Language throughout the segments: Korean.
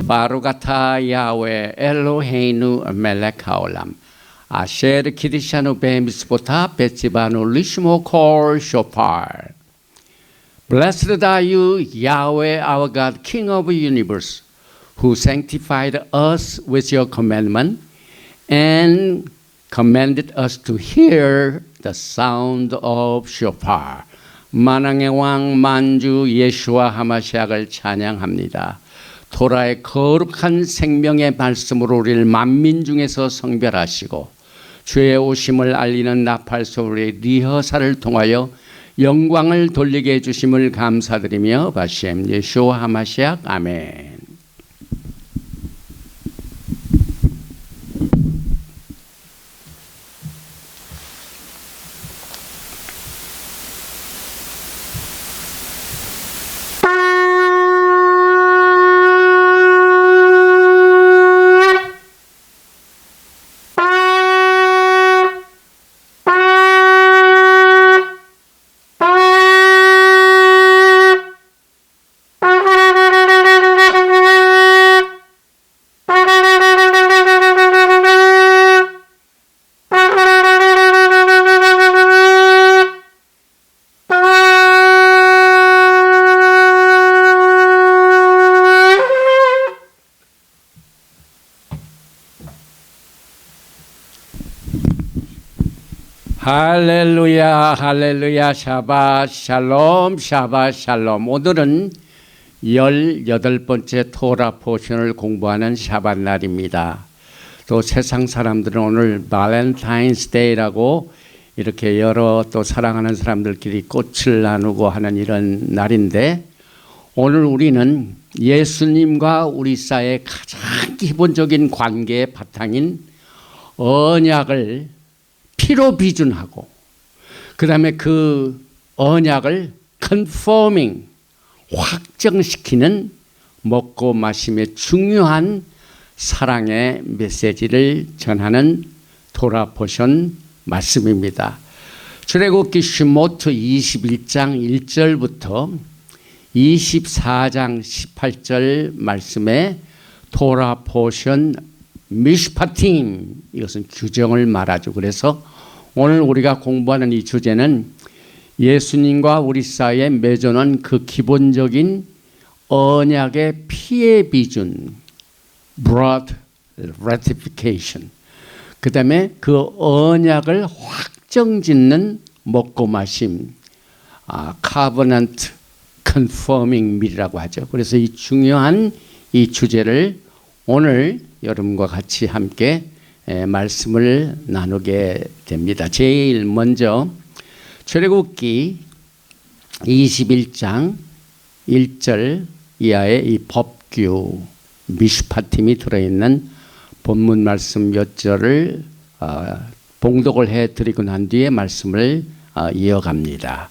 Barukata Yahweh Eloheinu melech haolam. Asher kiddushanu be'mitzvotav betzivanu lishmo kol shofar. Blessed are you, Yahweh, our God, King of the universe, who sanctified us with your commandment and commanded us to hear the sound of shofar. 만왕의 왕 만주 예수와 하마시아를 찬양합니다. 토라의 거룩한 생명의 말씀으로 우리를 만민 중에서 성별하시고 주의 오심을 알리는 나팔 소리의 리허설을 통하여 영광을 돌리게 해주심을 감사드리며 바시엠 예수와 하마시아 아멘. 할렐루야 할렐루야 샤ባት 샬롬 샤ባት 샬롬. 오늘은 18번째 토라 포션을 공부하는 샤ባት 날입니다. 또 세상 사람들은 오늘 발렌타인스 데이라고 이렇게 여러 또 사랑하는 사람들끼리 꽃을 나누고 하는 이런 날인데, 오늘 우리는 예수님과 우리 사이의 가장 기본적인 관계의 바탕인 언약을 피로 비준하고, 그 다음에 그 언약을 confirming, 확정시키는 먹고 마심의 중요한 사랑의 메시지를 전하는 토라 포션 말씀입니다. 출애굽기 슈모트 21장 1절부터 24장 18절 말씀에 토라 포션 미슈파팀, 이것은 규정을 말하죠. 그래서 오늘 우리가 공부하는 이 주제는 예수님과 우리 사이에 맺어놓은 그 기본적인 언약의 피의 비준, blood ratification, 그 다음에 그 언약을 확정짓는 먹고 마심, covenant confirming meal이라고 하죠. 그래서 이 중요한 이 주제를 오늘 여러분과 같이 함께 말씀을 나누게 됩니다. 제일 먼저 출애굽기 21장 1절 이하의 이 법규 미슈파팀이 들어있는 본문 말씀 몇 절을 봉독을 해드리고 난 뒤에 말씀을 이어갑니다.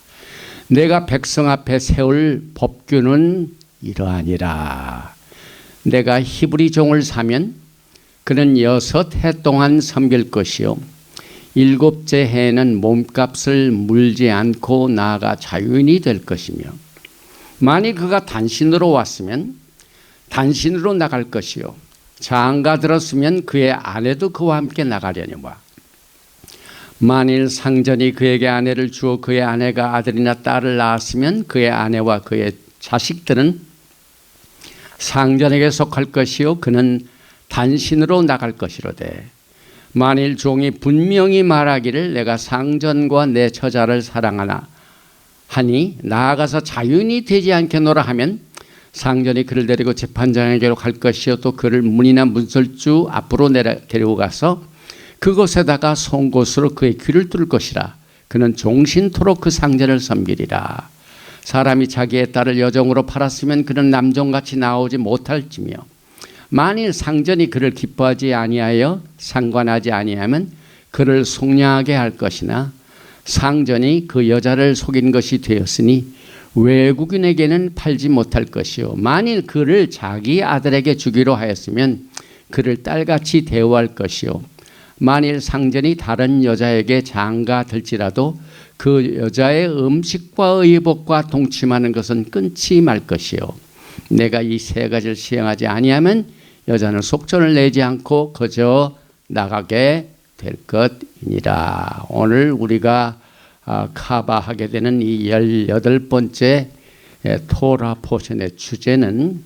내가 백성 앞에 세울 법규는 이러하니라. 내가 히브리 종을 사면 그는 6해 동안 섬길 것이요 7째 해에는 몸값을 물지 않고 나아가 자유인이 될 것이며, 만일 그가 단신으로 왔으면 단신으로 나갈 것이요 장가 들었으면 그의 아내도 그와 함께 나가려니와, 만일 상전이 그에게 아내를 주어 그의 아내가 아들이나 딸을 낳았으면 그의 아내와 그의 자식들은 상전에게 속할 것이요 그는 단신으로 나갈 것이로되, 만일 종이 분명히 말하기를 내가 상전과 내 처자를 사랑하나 하니 나아가서 자유인이 되지 않겠노라 하면 상전이 그를 데리고 재판장에게로 갈 것이요 또 그를 문이나 문설주 앞으로 데리고 가서 그곳에다가 송곳으로 그의 귀를 뚫을 것이라. 그는 종신토록 그 상전을 섬기리라. 사람이 자기의 딸을 여종으로 팔았으면 그는 남종같이 나오지 못할지며, 만일 상전이 그를 기뻐하지 아니하여 상관하지 아니하면 그를 속량하게 할 것이나, 상전이 그 여자를 속인 것이 되었으니 외국인에게는 팔지 못할 것이요 만일 그를 자기 아들에게 주기로 하였으면 그를 딸같이 대우할 것이요 만일 상전이 다른 여자에게 장가들지라도 그 여자의 음식과 의복과 동침하는 것은 끊지 말 것이요 내가 이 세 가지를 시행하지 아니하면 여자는 속전을 내지 않고 그저 나가게 될 것이니라. 오늘 우리가 커버하게 되는 이 18번째 토라 포션의 주제는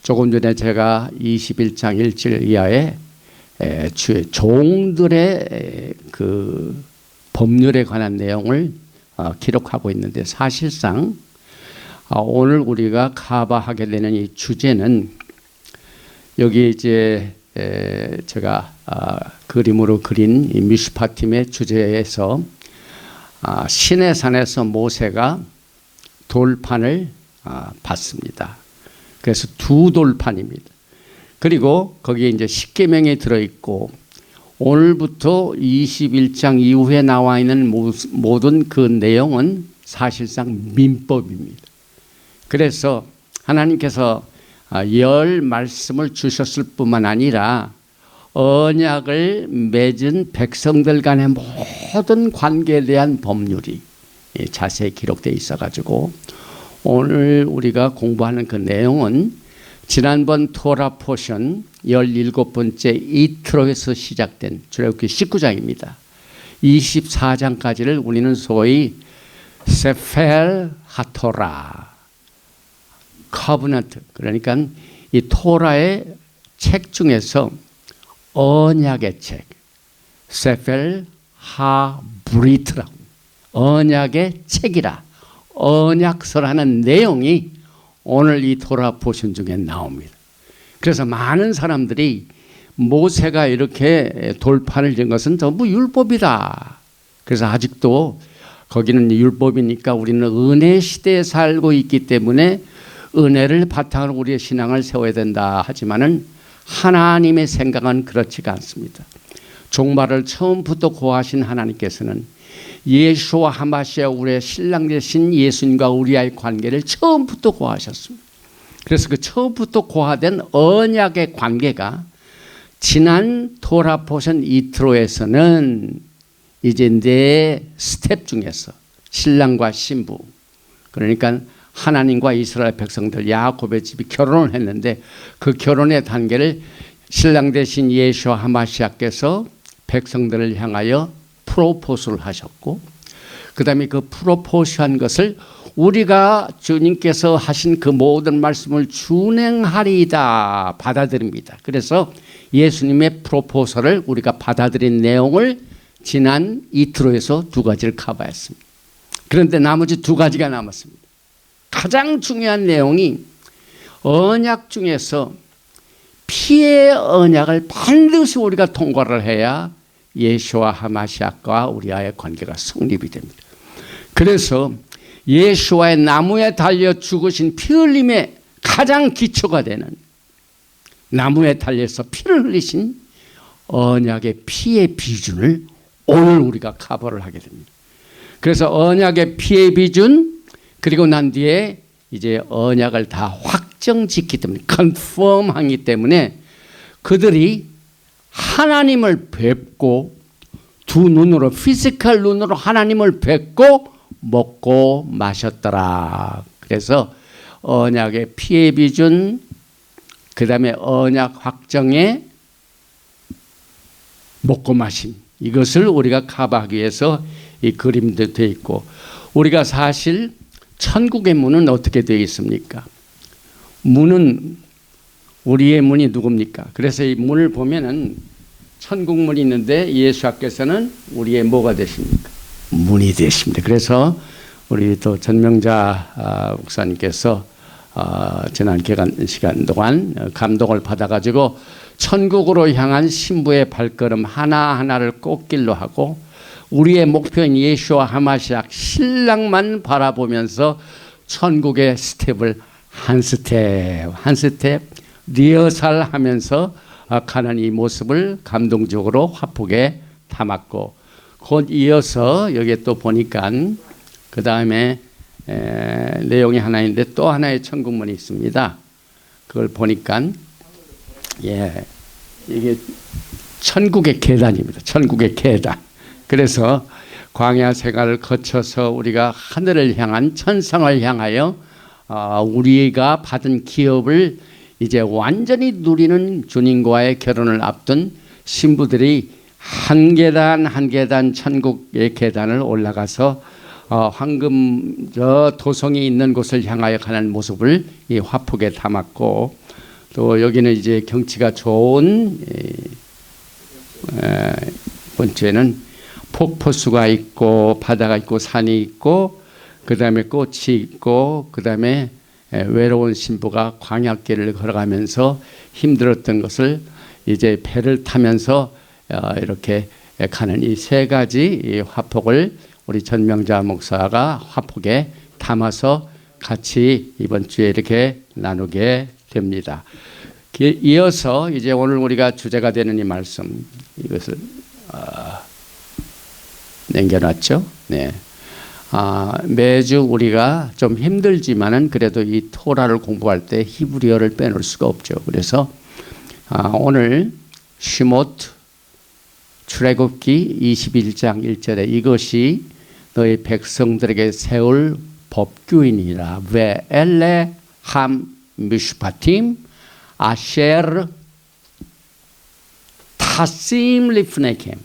조금 전에 제가 21장 1절 이하의 종들의 그 법률에 관한 내용을 기록하고 있는데, 사실상 오늘 우리가 커버하게 되는 이 주제는 여기 이제 제가 그림으로 그린 이 미슈파팀의 주제에서 시내산에서 모세가 돌판을 받습니다. 그래서 두 돌판입니다. 그리고 거기에 이제 십계명이 들어있고 오늘부터 21장 이후에 나와 있는 모든 그 내용은 사실상 민법입니다. 그래서 하나님께서 10 말씀을 주셨을 뿐만 아니라 언약을 맺은 백성들 간의 모든 관계에 대한 법률이 자세히 기록되어 있어가지고 오늘 우리가 공부하는 그 내용은 지난번 토라 포션 17번째 이트로에서 시작된 출애굽기 19장입니다. 24장까지를 우리는 소위 세펠 하토라 커버넌트, 그러니까 이 토라의 책 중에서 언약의 책 세펠 하브리트라고, 언약의 책이라, 언약서라는 내용이 오늘 이 토라 포션 중에 나옵니다. 그래서 많은 사람들이 모세가 이렇게 돌판을 진 것은 전부 율법이다. 그래서 아직도 거기는 율법이니까 우리는 은혜 시대에 살고 있기 때문에 은혜를 바탕으로 우리의 신앙을 세워야 된다 하지만은 하나님의 생각은 그렇지가 않습니다. 종말을 처음부터 고하신 하나님께서는 예수와 하마시아 우리의 신랑 되신 예수님과 우리와의 관계를 처음부터 고하셨습니다. 그래서 그 처음부터 고하된 언약의 관계가 지난 토라 포션 이트로에서는 이제 네 스텝 중에서 신랑과 신부, 그러니까 하나님과 이스라엘 백성들 야곱의 집이 결혼을 했는데 그 결혼의 단계를 신랑 되신 예수와 하마시아께서 백성들을 향하여 프로포즈를 하셨고, 그 다음에 그 프로포즈한 것을 우리가 주님께서 하신 그 모든 말씀을 준행하리이다 받아들입니다. 그래서 예수님의 프로포즈를 우리가 받아들인 내용을 지난 이트로에서 두 가지를 커버했습니다. 그런데 나머지 두 가지가 남았습니다. 가장 중요한 내용이 언약 중에서 피의 언약을 반드시 우리가 통과를 해야 예수와 하마시아과 우리와의 관계가 성립이 됩니다. 그래서 예수와의 나무에 달려 죽으신 피 흘림의 가장 기초가 되는 나무에 달려서 피를 흘리신 언약의 피의 비준을 오늘 우리가 커버를 하게 됩니다. 그래서 언약의 피의 비준, 그리고 난 뒤에 이제 언약을 다 확정짓기 때문에 컨펌하기 때문에 그들이 하나님을 뵙고 두 눈으로 피지컬 눈으로 하나님을 뵙고 먹고 마셨더라. 그래서 언약의 피의 비준, 그 다음에 언약 확정의 먹고 마심, 이것을 우리가 커버하기 위해서 이 그림도 되어 있고, 우리가 사실 천국의 문은 어떻게 되어 있습니까? 문은, 우리의 문이 누굽니까? 그래서 이 문을 보면은 천국 문이 있는데 예수께서는 우리의 뭐가 되십니까? 문이 되십니다. 그래서 우리 또 전명자 목사님께서 지난 시간 동안 감동을 받아가지고 천국으로 향한 신부의 발걸음 하나하나를 꽃길로 하고 우리의 목표인 예수와 하마시아 신랑만 바라보면서 천국의 스텝을 한 스텝 한 스텝 리허설하면서 가는 이 모습을 감동적으로 화폭에 담았고, 곧 이어서 여기에 또 보니까 그 다음에 내용이 하나 있는데 또 하나의 천국문이 있습니다. 그걸 보니까 이게 천국의 계단입니다. 천국의 계단. 그래서 광야 생활을 거쳐서 우리가 하늘을 향한 천상을 향하여 우리가 받은 기업을 이제 완전히 누리는 주님과의 결혼을 앞둔 신부들이 한 계단 한 계단 천국의 계단을 올라가서 황금 저 도성이 있는 곳을 향하여 가는 모습을 이 화폭에 담았고, 또 여기는 이제 경치가 좋은 번째는 폭포수가 있고 바다가 있고 산이 있고 그 다음에 꽃이 있고 그 다음에 외로운 신부가 광야길을 걸어가면서 힘들었던 것을 이제 배를 타면서 이렇게 가는 이 세 가지 이 화폭을 우리 전명자 목사가 화폭에 담아서 같이 이번 주에 이렇게 나누게 됩니다. 이어서 이제 오늘 우리가 주제가 되는 이 말씀, 이것을 남겨놨죠. 네. 매주 우리가 좀 힘들지만은 그래도 이 토라를 공부할 때 히브리어를 빼놓을 수가 없죠. 그래서 오늘 시모트 출애굽기 21장 1절에 이것이 너희 백성들에게 세울 법규이니라. 왜 엘레 함 미슈파팀 아셰르 타심 리프네켐.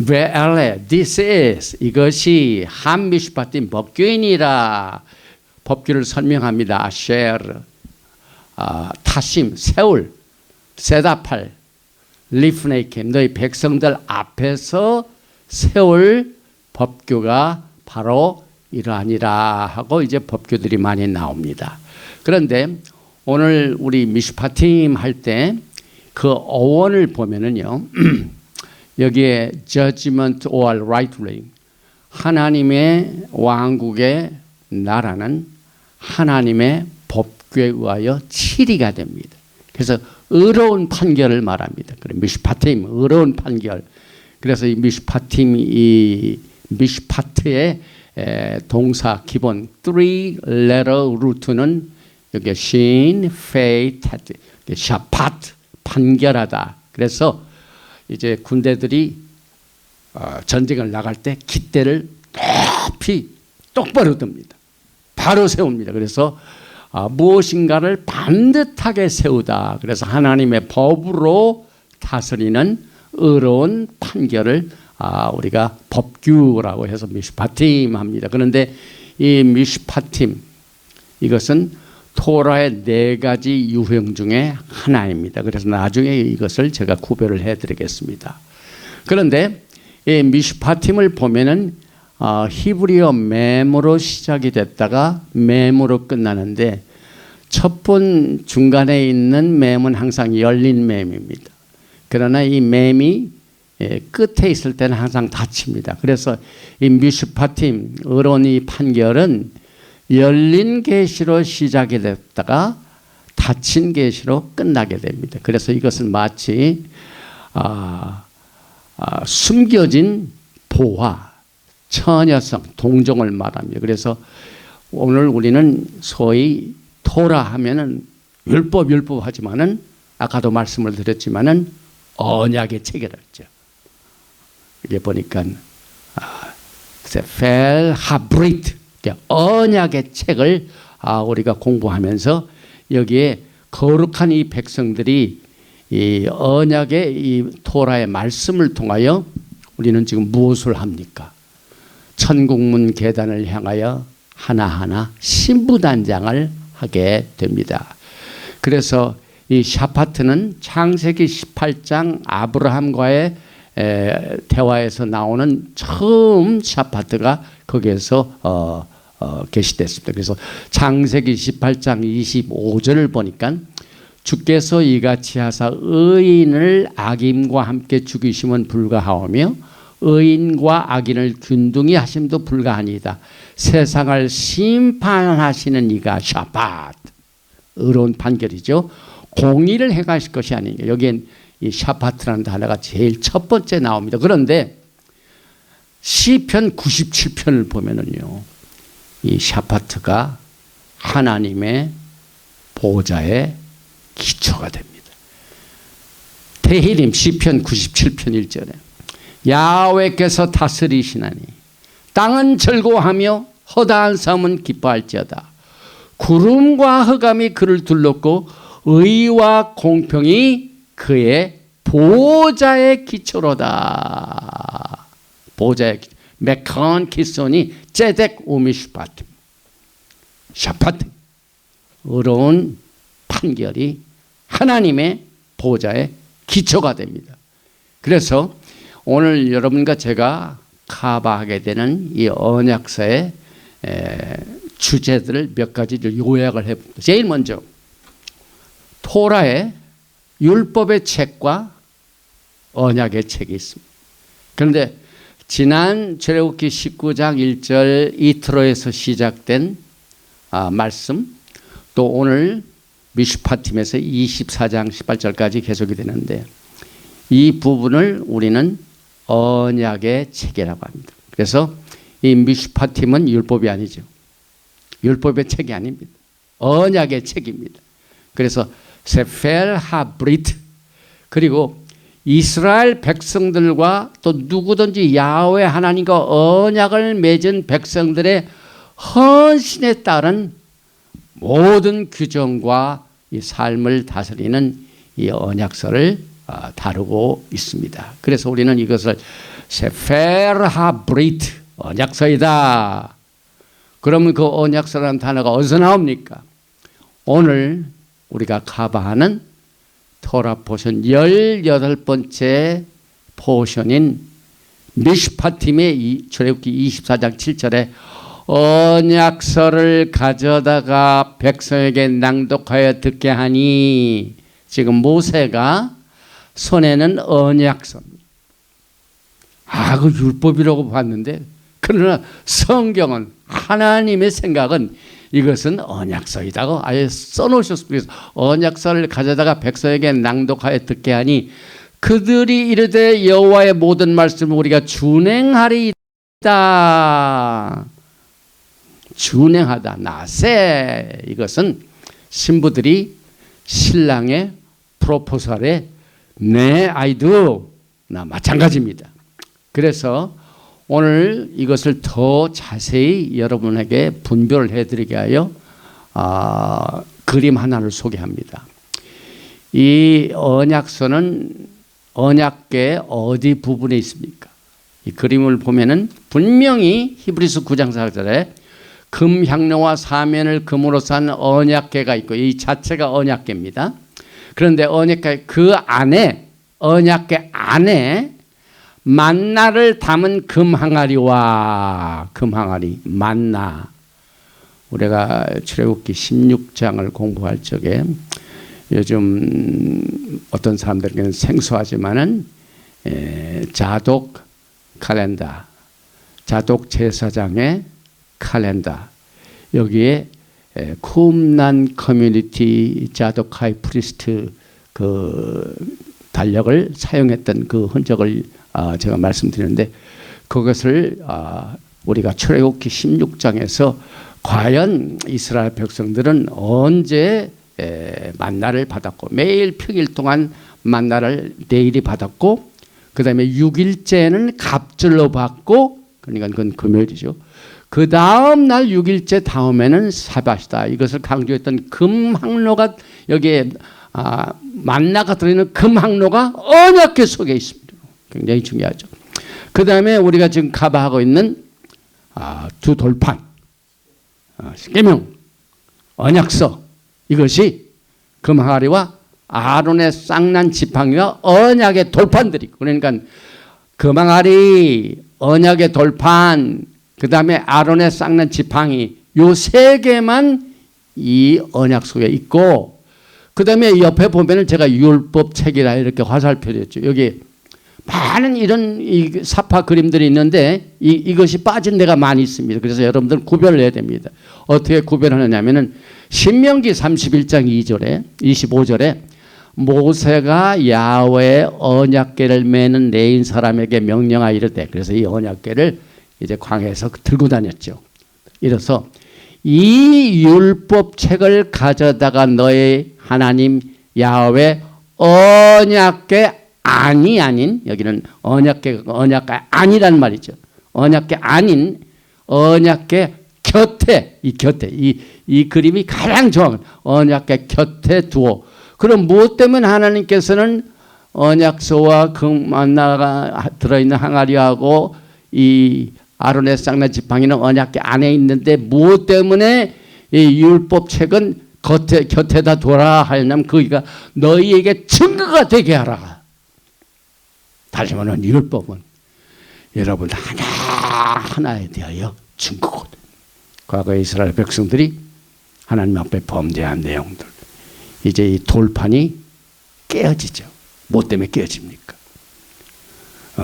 왜 엘레 this is 이것이 함 미슈파팀 법규이니라. 법규를 설명합니다. 아셰르 타심 세울 세다팔 리프네이캠 너희 백성들 앞에서 세울 법규가 바로 이러하니라 하고 이제 법규들이 많이 나옵니다. 그런데 오늘 우리 미슈파팀 할 때 그 어원을 보면은요 여기에 judgment or right reign 하나님의 왕국의 나라는 하나님의 법규에 의하여 치리가 됩니다. 그래서 의로운 판결을 말합니다. 그래 미슈파팀 의로운 판결. 그래서 이 미슈파팀 이 미슈파트의 동사 기본 3letter root는 여기 신, 페이, 테드, 샤파트 판결하다. 그래서 이제 군대들이 전쟁을 나갈 때 깃대를 높이 똑바로 듭니다. 바로 세웁니다. 그래서 무엇인가를 반듯하게 세우다. 그래서 하나님의 법으로 다스리는 의로운 판결을 우리가 법규라고 해서 미슈파팀 합니다. 그런데 이 미슈파팀 이것은 토라의 4가지 유형 중에 하나입니다. 그래서 나중에 이것을 제가 구별을 해드리겠습니다. 그런데 이 미슈파팀을 보면은 히브리어 맴으로 시작이 됐다가 맴으로 끝나는데 첫 번 중간에 있는 맴은 항상 열린 맴입니다. 그러나 이 맴이 끝에 있을 때는 항상 닫힙니다. 그래서 이 미슈파팀 의로운 이 판결은 열린 계시로 시작이 됐다가 닫힌 계시로 끝나게 됩니다. 그래서 이것은 마치 숨겨진 보화, 처녀성, 동정을 말합니다. 그래서 오늘 우리는 소위 토라 하면은 율법 하지만은 아까도 말씀을 드렸지만은 언약의 책이랬죠. 이게 보니까 펠 하브리트 언약의 책을 우리가 공부하면서 여기에 거룩한 이 백성들이 이 언약의 이 토라의 말씀을 통하여 우리는 지금 무엇을 합니까? 천국문 계단을 향하여 하나하나 신부단장을 하게 됩니다. 그래서 이 샤파트는 창세기 18장 아브라함과의 대화에서 나오는 처음 샤파트가 거기에서 게시됐습니다. 그래서 창세기 18장 25절을 보니까 주께서 이같이 하사 의인을 악인과 함께 죽이심은 불가하오며 의인과 악인을 균등히 하심도 불가하니이다. 세상을 심판하시는 이가 샤파트 의로운 판결이죠. 공의를 행하실 것이 아니니까 여기엔 이 샤파트라는 단어가 제일 첫 번째 나옵니다. 그런데 시편 97편을 보면은요, 이 샤파트가 하나님의 보좌의 기초가 됩니다. 데힐림 시편 97편 1절에 야훼께서 다스리시나니 땅은 즐거워하며 허다한 삶은 기뻐할지어다. 구름과 흑암이 그를 둘렀고 의와 공평이 그의 보좌의 기초로다. 보좌의 기초. 메칸 키소니 제덱 우미슈파트. 샤파트. 의로운 판결이 하나님의 보좌의 기초가 됩니다. 그래서 오늘 여러분과 제가 커버하게 되는 이 언약서의 주제들을 몇 가지를 요약을 해봅니다. 제일 먼저 토라의 율법의 책과 언약의 책이 있습니다. 그런데 지난 출애굽기 19장 1절 이트로에서 시작된 말씀, 또 오늘 미슈파팀에서 24장 18절까지 계속이 되는데 이 부분을 우리는 언약의 책이라고 합니다. 그래서 이 미슈파팀은 율법이 아니죠. 율법의 책이 아닙니다. 언약의 책입니다. 그래서 세펠 하브리트, 그리고 이스라엘 백성들과 또 누구든지 야훼 하나님과 언약을 맺은 백성들의 헌신에 따른 모든 규정과 이 삶을 다스리는 이 언약서를 다루고 있습니다. 그래서 우리는 이것을 세펠 하브리트 언약서이다. 그러면 그 언약서라는 단어가 어디서 나옵니까? 오늘 우리가 커버하는 토라 포션 18번째 포션인 미슈파팀의 출애굽기 24장 7절에 언약서를 가져다가 백성에게 낭독하여 듣게 하니, 지금 모세가 손에는 언약서입니다. 그 율법이라고 봤는데, 그러나 성경은, 하나님의 생각은 이것은 언약서이다고 아예 써놓으셨습니다. 언약서를 가져다가 백성에게 낭독하여 듣게 하니 그들이 이르되 여호와의 모든 말씀을 우리가 준행하리이다. 준행하다, 나세. 이것은 신부들이 신랑의 프로포설에 네, I do, 나 마찬가지입니다. 그래서 오늘 이것을 더 자세히 여러분에게 분별을 해드리게 하여 그림 하나를 소개합니다. 이 언약서는 언약궤 어디 부분에 있습니까? 이 그림을 보면은 분명히 히브리서 9장 4절에 금 향로와 사면을 금으로 산 언약궤가 있고, 이 자체가 언약궤입니다. 그런데 언약궤 그 안에, 언약궤 안에 만나를 담은 금항아리와, 금항아리, 만나. 우리가 출애굽기 16장을 공부할 적에 요즘 어떤 사람들에게는 생소하지만은 자독 칼렌더, 자독 제사장의 칼렌더, 여기에 쿰난 커뮤니티 자독 하이 프리스트 그 달력을 사용했던 그 흔적을 제가 말씀드리는데, 그것을 우리가 출애굽기 16장에서 과연 이스라엘 백성들은 언제 만나를 받았고, 매일 평일 동안 만나를 내일이 받았고, 그 다음에 6일째는 갑절로 받고, 그러니까 그건 금요일이죠. 그 다음 날 6일째 다음에는 사밧이다. 이것을 강조했던 금항로가, 여기에 만나가 들어있는 금항로가 언약궤 속에 있습니다. 굉장히 중요하죠. 그 다음에 우리가 지금 커버하고 있는 두 돌판, 십계명, 언약서, 이것이 금항아리와 아론의 쌍난 지팡이와 언약의 돌판들이고, 그러니까 금항아리, 언약의 돌판, 그 다음에 아론의 쌍난 지팡이, 요 세 개만 이 언약 속에 있고, 그 다음에 옆에 보면은 제가 율법 책이라 이렇게 화살표였죠. 여기 많은 이런 이 사파 그림들이 있는데 이것이 빠진 데가 많이 있습니다. 그래서 여러분들 구별을 해야 됩니다. 어떻게 구별하느냐면은 신명기 31장 2절에 25절에 모세가 야훼의 언약궤를 매는 레인 사람에게 명령하여 이르되, 그래서 이 언약궤를 이제 광야에서 들고 다녔죠. 이래서 이 율법책을 가져다가 너의 하나님 야훼 언약궤 안이 아닌, 여기는 언약궤 아니란 말이죠. 언약궤 아닌 언약궤 곁에 이 그림이 가장 정확한 언약궤 곁에 두어. 그럼 무엇 때문에 하나님께서는 언약서와 그 만나가 들어있는 항아리하고 이 아론의 쌍난 지팡이는 언약궤 안에 있는데 무엇 때문에 이 율법책은 곁에다 둬라 하냐면 그가 너희에게 증거가 되게 하라. 다시 말하면 율법은 여러분 하나하나에 대하여 증거거든. 과거에 이스라엘 백성들이 하나님 앞에 범죄한 내용들, 이제 이 돌판이 깨어지죠. 뭐 때문에 깨어집니까?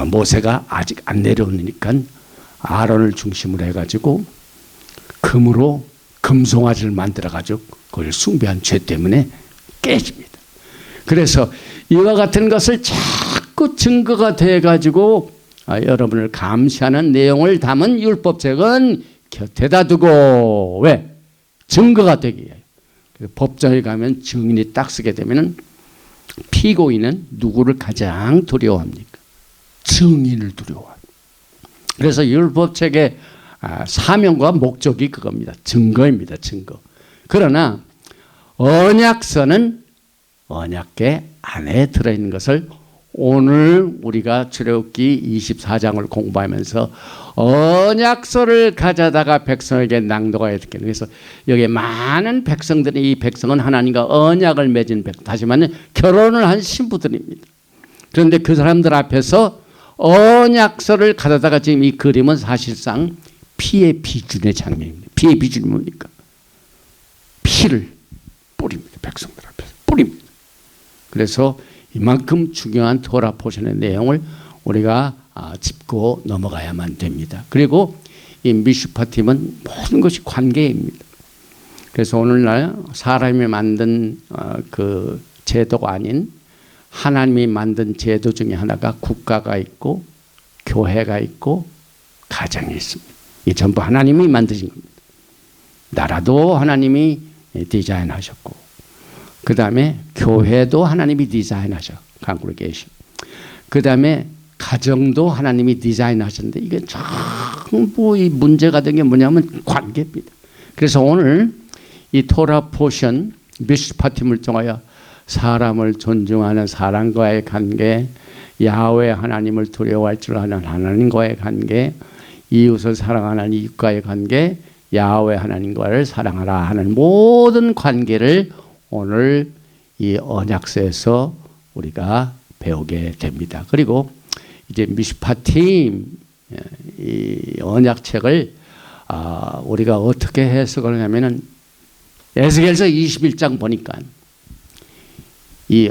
모세가 아직 안 내려오니까 아론을 중심으로 해가지고 금으로 금송아지를 만들어가지고 그걸 숭배한 죄 때문에 깨집니다. 그래서 이와 같은 것을 자꾸 증거가 돼가지고 여러분을 감시하는 내용을 담은 율법책은 곁에다 두고 왜? 증거가 되기에. 법정에 가면 증인이 딱 쓰게 되면 피고인은 누구를 가장 두려워합니까? 증인을 두려워합니다. 그래서 율법책의 사명과 목적이 그겁니다. 증거입니다. 증거. 그러나 언약서는 언약궤 안에 들어있는 것을 오늘 우리가 출애굽기 24장을 공부하면서 언약서를 가져다가 백성에게 낭독하여 듣게. 그래서 여기에 많은 백성들이 이 백성은 하나님과 언약을 맺은 백성, 다시 말하면 결혼을 한 신부들입니다. 그런데 그 사람들 앞에서 언약서를 가져다가 지금 이 그림은 사실상 피의 비준의 장면입니다. 피의 비준이 뭡니까? 피를 뿌립니다. 백성들 앞에서 뿌립니다. 그래서 이만큼 중요한 토라 포션의 내용을 우리가 짚고 넘어가야만 됩니다. 그리고 이 미슈파팀은 모든 것이 관계입니다. 그래서 오늘날 사람이 만든 그 제도가 아닌 하나님이 만든 제도 중에 하나가 국가가 있고 교회가 있고 가정이 있습니다. 이 전부 하나님이 만드신 겁니다. 나라도 하나님이 디자인하셨고 그 다음에 교회도 하나님이 디자인하셔 강구로 계시고 그 다음에 가정도 하나님이 디자인하셨는데 이게 전부 이 문제가 된 게 뭐냐면 관계입니다. 그래서 오늘 이 토라 포션 미슈파팀을 통하여 사람을 존중하는 사람과의 관계, 야훼 하나님을 두려워할 줄 아는 하나님과의 관계, 이웃을 사랑하는 이웃과의 관계, 야훼 하나님과를 사랑하라 하는 모든 관계를 오늘 이 언약서에서 우리가 배우게 됩니다. 그리고 이제 미슈파팀 이 언약책을 우리가 어떻게 해석을 하냐면은 에스겔서 21장 보니까 이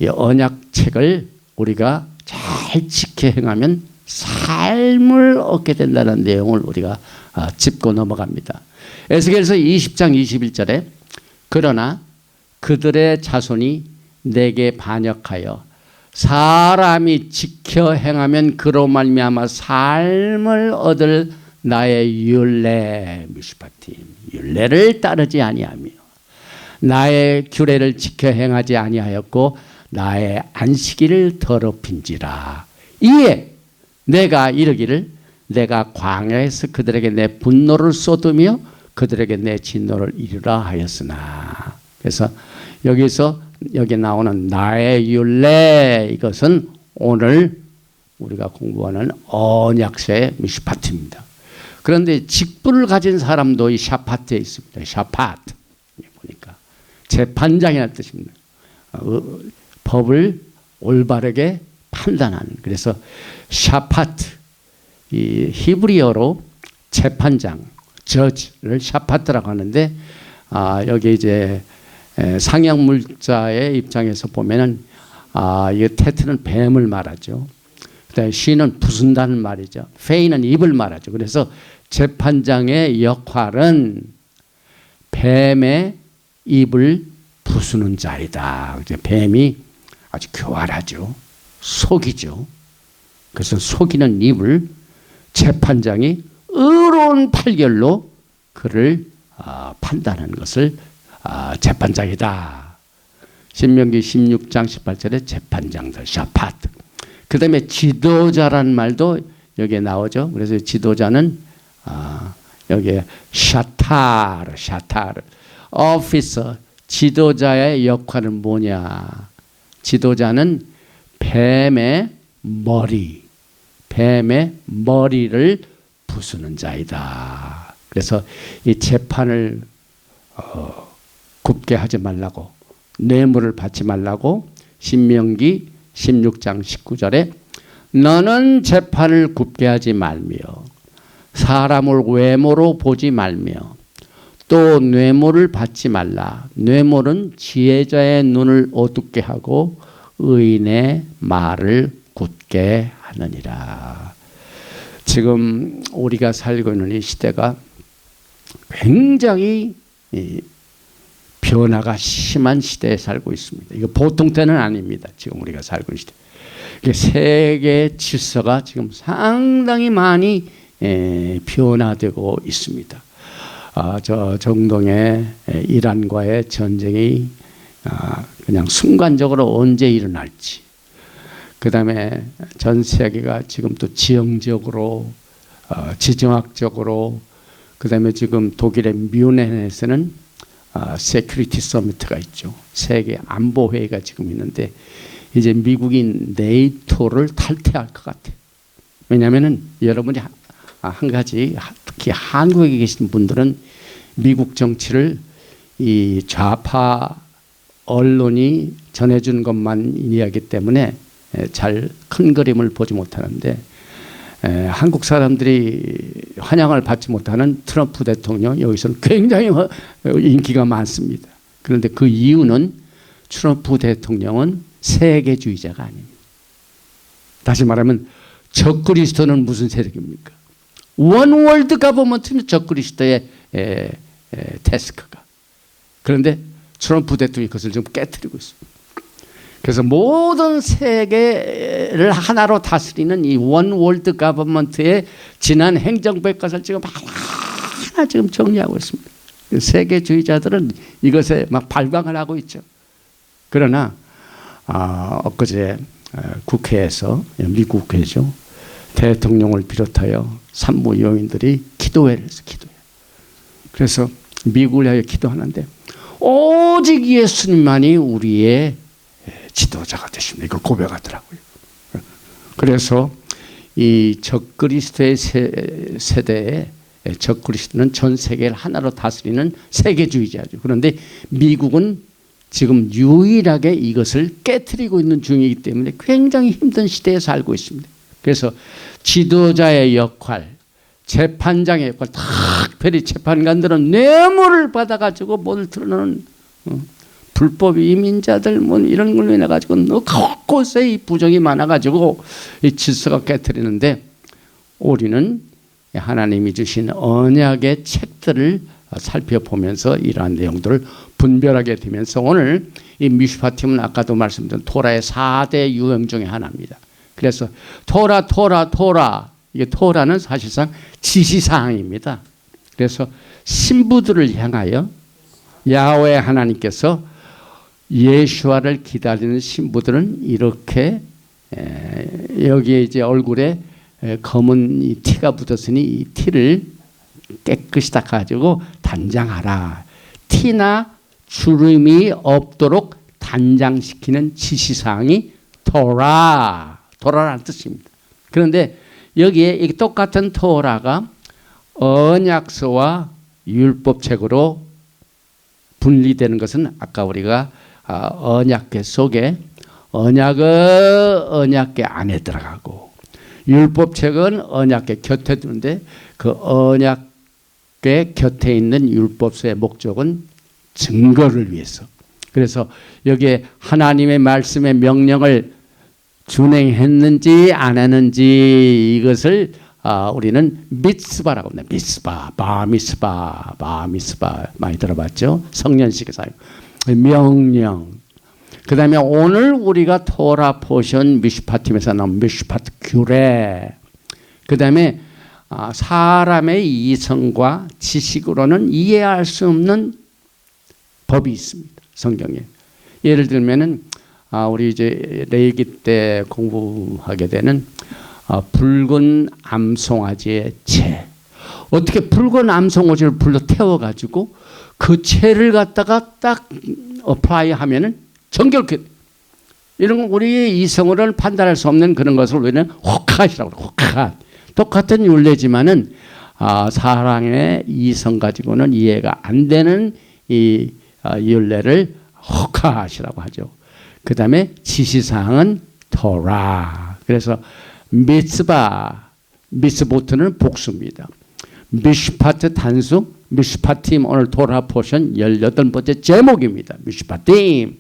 언약책을 우리가 잘 지켜 행하면 삶을 얻게 된다는 내용을 우리가 짚고 넘어갑니다. 에스겔서 20장 21절에 그러나 그들의 자손이 내게 반역하여 사람이 지켜 행하면 그로 말미암아 삶을 얻을 나의 율례 미슈파팀 율례를 따르지 아니하며 나의 규례를 지켜 행하지 아니하였고 나의 안식일을 더럽힌지라. 이에 내가 이르기를 내가 광야에서 그들에게 내 분노를 쏟으며 그들에게 내 진노를 이루라 하였으나. 그래서 여기서 여기 나오는 나의 율례 이것은 오늘 우리가 공부하는 언약서의 미슈파트입니다. 그런데 직분을 가진 사람도 이 샤파트에 있습니다. 샤파트 보니까 재판장이라는 뜻입니다. 법을 올바르게 판단하는. 그래서 샤파트 이 히브리어로 재판장 저지를 샤파트라고 하는데 여기 이제 상형물자의 입장에서 보면은 이 테트는 뱀을 말하죠. 그다음에 쉬는 부순다는 말이죠. 페이는 입을 말하죠. 그래서 재판장의 역할은 뱀의 입을 부수는 자이다. 뱀이 아주 교활하죠. 속이죠. 그래서 속이는 입을 재판장이 의로운 판결로 그를 판단하는 것을 재판장이다. 신명기 16장 18절에 재판장들 샤파트. 그 다음에 지도자라는 말도 여기에 나오죠. 그래서 지도자는 여기에 샤타르, 오피서, 지도자의 역할은 뭐냐? 지도자는 뱀의 머리를 부수는 자이다. 그래서 이 재판을 굽게 하지 말라고, 뇌물을 받지 말라고 신명기 16장 19절에 너는 재판을 굽게 하지 말며 사람을 외모로 보지 말며 또 뇌물을 받지 말라. 뇌물은 지혜자의 눈을 어둡게 하고 의인의 말을 굳게 하느니라. 지금 우리가 살고 있는 이 시대가 굉장히 변화가 심한 시대에 살고 있습니다. 이거 보통 때는 아닙니다. 지금 우리가 살고 있는 시대. 세계 질서가 지금 상당히 많이 변화되고 있습니다. 저 중동의 이란과의 전쟁이 그냥 순간적으로 언제 일어날지, 그 다음에 전 세계가 지금 또 지형적으로, 지정학적으로, 그 다음에 지금 독일의 뮌헨에서는 세큐리티 서미트가 있죠. 세계 안보회의가 지금 있는데 이제 미국이 네이토를 탈퇴할 것 같아요. 왜냐하면 여러분이 한 가지, 특히 한국에 계신 분들은 미국 정치를 이 좌파 언론이 전해준 것만 이해하기 때문에 잘 큰 그림을 보지 못하는데, 한국 사람들이 환영을 받지 못하는 트럼프 대통령, 여기서는 굉장히 인기가 많습니다. 그런데 그 이유는 트럼프 대통령은 세계주의자가 아닙니다. 다시 말하면 적그리스도는 무슨 세력입니까? 원월드 가버먼트는 적그리스도의 태스크가. 그런데 트럼프 대통령이 그것을 좀 깨트리고 있습니다. 그래서 모든 세계를 하나로 다스리는 이 원월드 가버먼트의 지난 행정부의 것을 지금 하나 지금 정리하고 있습니다. 세계주의자들은 이것에 막 발광을 하고 있죠. 그러나 엊그제 국회에서, 미국 국회죠, 대통령을 비롯하여 산무요인들이 기도회를 했어요. 기도회. 그래서 미국을 위하여 기도하는데 오직 예수님만이 우리의 지도자가 되십니다. 이걸 고백하더라고요. 그래서 이 적그리스도의 세대에, 적그리스도는 전 세계를 하나로 다스리는 세계주의자죠. 그런데 미국은 지금 유일하게 이것을 깨트리고 있는 중이기 때문에 굉장히 힘든 시대에 살고 있습니다. 그래서 지도자의 역할, 재판장의 역할, 특별히 재판관들은 뇌물을 받아가지고 뭘 드러내는 불법 이민자들 뭐 이런 걸로 인해 가지고 곳곳에 이 부정이 많아가지고 이 질서가 깨트리는데, 우리는 하나님이 주신 언약의 책들을 살펴보면서 이러한 내용들을 분별하게 되면서 오늘 이 미슈파팀은 아까도 말씀드린 토라의 4대 유형 중에 하나입니다. 그래서 토라 이게 토라는 사실상 지시사항입니다. 그래서 신부들을 향하여 야훼 하나님께서 예수와를 기다리는 신부들은 이렇게 여기에 이제 얼굴에 검은 이 티가 붙었으니 이 티를 깨끗이 닦아가지고 단장하라. 티나 주름이 없도록 단장시키는 지시사항이 토라라는 뜻입니다. 그런데 여기에 이 똑같은 토라가 언약서와 율법책으로 분리되는 것은 아까 우리가 언약궤 속에 언약궤 안에 들어가고 율법책은 언약궤 곁에 두는데 그 언약궤 곁에 있는 율법서의 목적은 증거를 위해서. 그래서 여기에 하나님의 말씀의 명령을 준행했는지 안 했는지 이것을 우리는 미스바라고 합니다. 미스바, 바미스바 많이 들어봤죠? 성년식에서 명령. 그 다음에 오늘 우리가 토라 포션 미슈파팀에서 나온 미슈파트 규례. 그 다음에 사람의 이성과 지식으로는 이해할 수 없는 법이 있습니다. 성경에. 예를 들면은 우리 이제 레이기 때 공부하게 되는 붉은 암송아지의 채, 어떻게 붉은 암송오지를 불러 태워가지고 그 채를 갖다가 딱 어플라이 하면은 정결케. 이런 건 우리의 이성으로는 판단할 수 없는 그런 것을 우리는 호카이라고 그래요. 호카. 똑같은 율례지만은 사람의 이성 가지고는 이해가 안 되는 이 율례를 호카시라고 하죠. 그 다음에 지시사항은 토라. 그래서 미스보트는 복수입니다. 미슈파트 단수, 미슈파팀 오늘 토라 포션 18번째 제목입니다. 미슈파팀.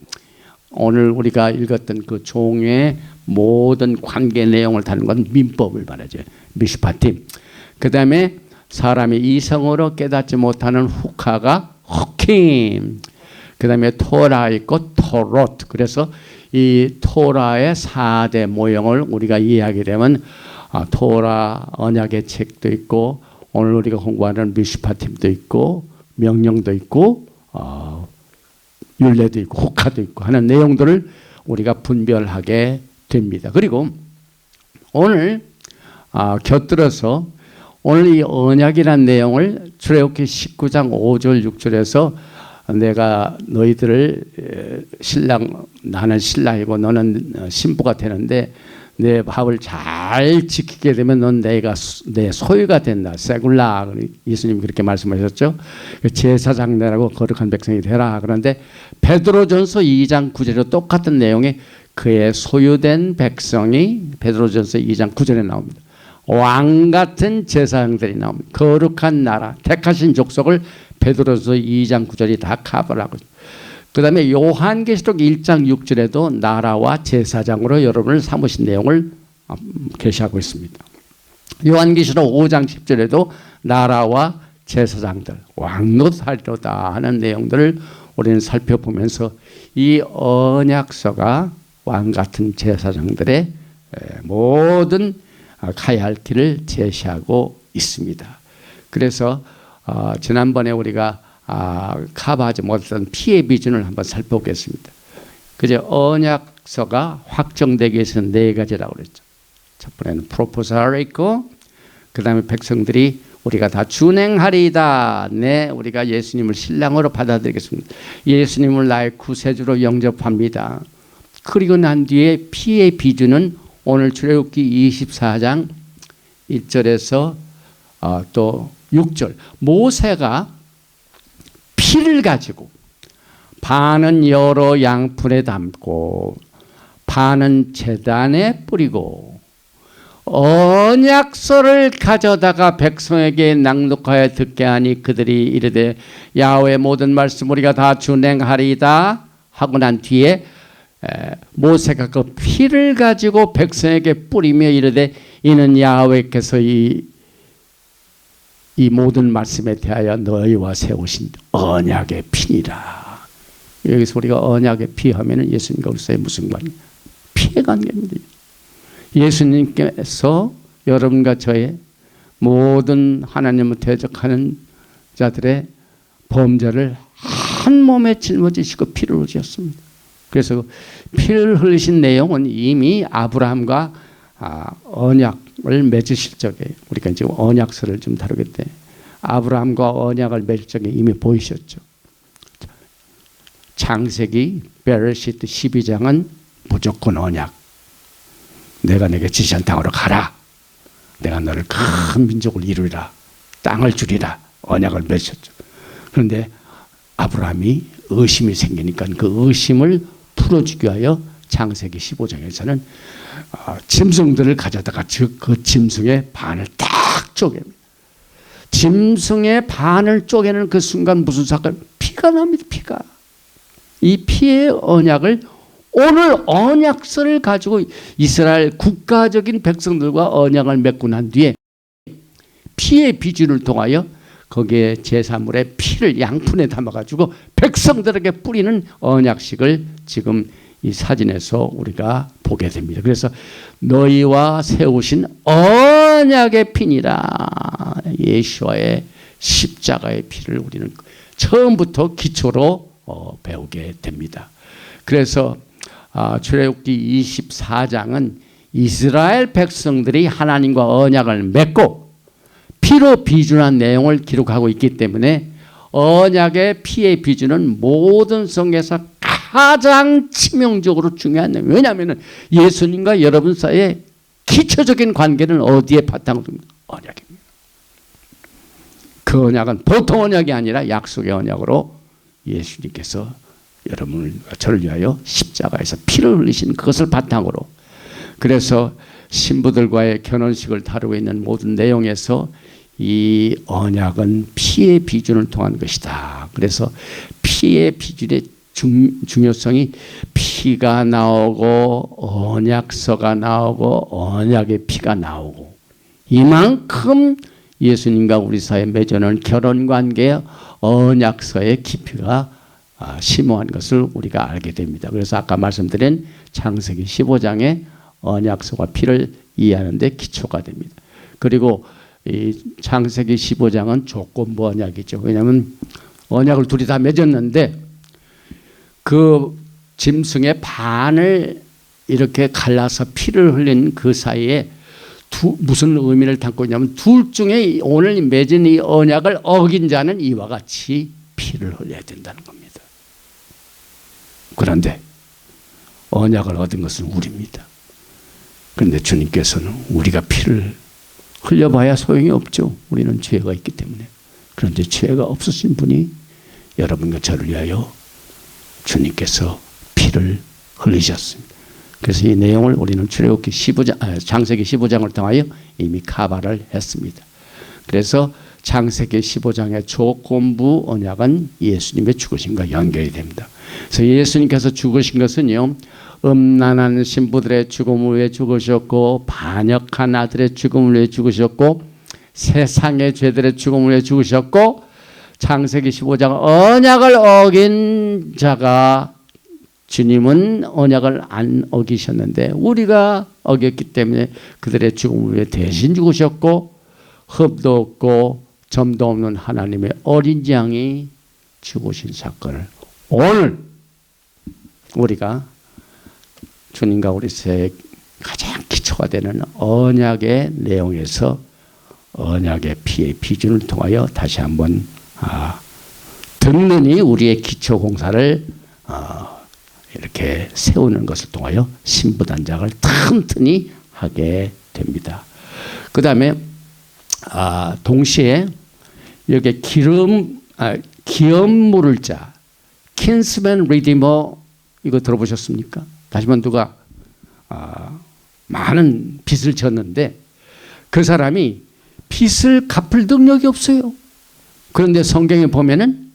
오늘 우리가 읽었던 그 종의 모든 관계 내용을 다루는 건 민법을 말하죠. 미슈파팀. 그 다음에 사람이 이성으로 깨닫지 못하는 후카가 호킴. 그 다음에 토라 있고 토롯. 그래서 이 토라의 4대 모형을 우리가 이해하게 되면 토라 언약의 책도 있고 오늘 우리가 공부하는 미슈파팀도 있고 명령도 있고 율례도 있고 호카도 있고 하는 내용들을 우리가 분별하게 됩니다. 그리고 오늘 곁들여서 오늘 이 언약이라는 내용을 출애굽기 19장 5절 6절에서 내가 너희들을 나는 신랑이고 너는 신부가 되는데 내 밥을 잘 지키게 되면 넌 내가 내 소유가 된다. 세굴라. 예수님이 그렇게 말씀하셨죠. 제사장들하고 거룩한 백성이 되라. 그런데 베드로전서 2장 9절에 똑같은 내용의 그의 소유된 백성이 베드로전서 2장 9절에 나옵니다. 왕 같은 제사장들이 나옵니다. 거룩한 나라, 택하신 족속을 베드로전서 2장 9절이 다 커버를 하고 있습니다. 그 다음에 요한계시록 1장 6절에도 나라와 제사장으로 여러분을 삼으신 내용을 계시하고 있습니다. 요한계시록 5장 10절에도 나라와 제사장들, 왕노하리로다 하는 내용들을 우리는 살펴보면서 이 언약서가 왕같은 제사장들의 모든 가야 할 길을 제시하고 있습니다. 그래서 지난번에 우리가 커버하지 못했던 피해 비준을 한번 살펴보겠습니다. 그저 언약서가 확정되기 위해서는 4가지라고 그랬죠. 첫 번째는 프로포설이 있고 그 다음에 백성들이 우리가 다 준행하리이다. 네, 우리가 예수님을 신랑으로 받아들이겠습니다. 예수님을 나의 구세주로 영접합니다. 그리고 난 뒤에 피해 비준은 오늘 출애굽기 24장 1절에서 또 6절 모세가 피를 가지고 반은 여러 양푼에 담고 반은 제단에 뿌리고 언약서를 가져다가 백성에게 낭독하여 듣게 하니 그들이 이르되 야훼의 모든 말씀 우리가 다 준행하리이다 하고 난 뒤에 모세가 그 피를 가지고 백성에게 뿌리며 이르되 이는 야훼께서 이 모든 말씀에 대하여 너희와 세우신 언약의 피니라. 여기서 우리가 언약의 피 하면은 예수님과 우리 사이에 무슨 관계? 피의 관계입니다. 예수님께서 여러분과 저의 모든 하나님을 대적하는 자들의 범죄를 한 몸에 짊어지시고 피를 흘리셨습니다. 그래서 피를 흘리신 내용은 이미 아브라함과 언약을 맺으실 적에 우리가 지금 언약서를 좀 다루게 돼 아브라함과 언약을 맺을 적에 이미 보이셨죠. 창세기 베레시트 12장은 무조건 언약. 내가 내게 지시한 땅으로 가라. 내가 너를 큰 민족을 이루리라. 땅을 주리라. 언약을 맺으셨죠. 그런데 아브라함이 의심이 생기니까 그 의심을 풀어주기 위하여 창세기 15장에서는 짐승들을 가져다가 그 짐승의 반을 딱 쪼갭니다. 짐승의 반을 쪼개는 그 순간 무슨 사건? 피가 납니다. 피가. 이 피의 언약을 오늘 언약서를 가지고 이스라엘 국가적인 백성들과 언약을 맺고 난 뒤에 피의 비준을 통하여 거기에 제사물에 피를 양푼에 담아가지고 백성들에게 뿌리는 언약식을 지금 이 사진에서 우리가 보게 됩니다. 그래서 너희와 세우신 언약의 피니라. 예수와의 십자가의 피를 우리는 처음부터 기초로 배우게 됩니다. 그래서 출애굽기 24장은 이스라엘 백성들이 하나님과 언약을 맺고 피로 비준한 내용을 기록하고 있기 때문에 언약의 피의 비준은 모든 성경에서 가장 치명적으로 중요한 내용. 왜냐하면 예수님과 여러분 사이의 기초적인 관계는 어디에 바탕을 둡니까? 언약입니다. 그 언약은 보통 언약이 아니라 약속의 언약으로 예수님께서 여러분을 저를 위하여 십자가에서 피를 흘리신 그것을 바탕으로, 그래서 신부들과의 결혼식을 다루고 있는 모든 내용에서 이 언약은 피의 비준을 통한 것이다. 그래서 피의 비준의 중요성이 피가 나오고 언약서가 나오고 언약의 피가 나오고, 이만큼 예수님과 우리 사이에 맺어놓은 결혼관계의 언약서의 깊이가 심오한 것을 우리가 알게 됩니다. 그래서 아까 말씀드린 창세기 15장의 언약서가 피를 이해하는 데 기초가 됩니다. 그리고 이 창세기 15장은 조건부 언약이죠. 왜냐하면 언약을 둘이 다 맺었는데 그 짐승의 반을 이렇게 갈라서 피를 흘린 그 사이에 무슨 의미를 담고 있냐면, 둘 중에 오늘 맺은 이 언약을 어긴 자는 이와 같이 피를 흘려야 된다는 겁니다. 그런데 언약을 얻은 것은 우리입니다. 그런데 주님께서는 우리가 피를 흘려봐야 소용이 없죠. 우리는 죄가 있기 때문에. 그런데 죄가 없으신 분이 여러분과 저를 위하여 주님께서 피를 흘리셨습니다. 그래서 이 내용을 우리는 출애굽기 15장, 창세기 15장을 통하여 이미 카바를 했습니다. 그래서 창세기 15장의 조건부 언약은 예수님의 죽으심과 연결이 됩니다. 그래서 예수님께서 죽으신 것은요, 음란한 신부들의 죽음을 위해 죽으셨고, 반역한 아들의 죽음을 위해 죽으셨고, 세상의 죄들의 죽음을 위해 죽으셨고, 창세기 15장 언약을 어긴 자가, 주님은 언약을 안 어기셨는데 우리가 어겼기 때문에 그들의 죽음을 위해 대신 죽으셨고, 흠도 없고 점도 없는 하나님의 어린 양이 죽으신 사건을 오늘 우리가 주님과 우리 사이의 가장 기초가 되는 언약의 내용에서 언약의 피의 비준을 통하여 다시 한번 듣느니 우리의 기초 공사를 이렇게 세우는 것을 통하여 신부단장을 튼튼히 하게 됩니다. 그 다음에 동시에 여기 기업 물을 자, 킨스맨 리디머, 이거 들어보셨습니까? 다시 한번 누가 많은 빚을 졌는데 그 사람이 빚을 갚을 능력이 없어요. 그런데 성경에 보면은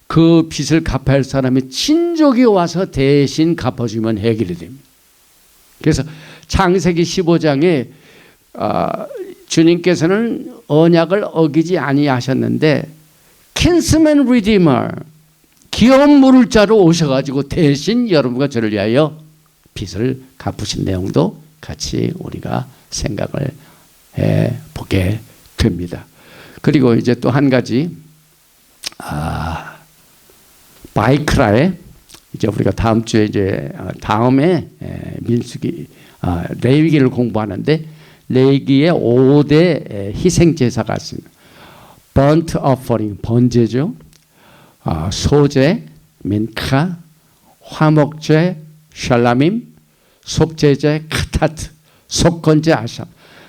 그 빚을 갚아야 할 사람이 친족이 와서 대신 갚아주면 해결이 됩니다. 그래서 창세기 15장에 주님께서는 언약을 어기지 아니하셨는데 킨스맨 리디머, 기업 물을 자로 오셔가지고 대신 여러분과 저를 위하여 빚을 갚으신 내용도 같이 우리가 생각을 해보게 됩니다. 그리고 이제 또 한 가지, 바이크라에 이제 우리가 다음 주에 이제 다음에 민수기 레위기를 공부하는데 레위기의 5대 희생 제사가 있습니다. burnt offering, 번제죠. 소제, 민카, 화목제, 샬라밈, 속죄제, 카타트, 속건제, 아샴.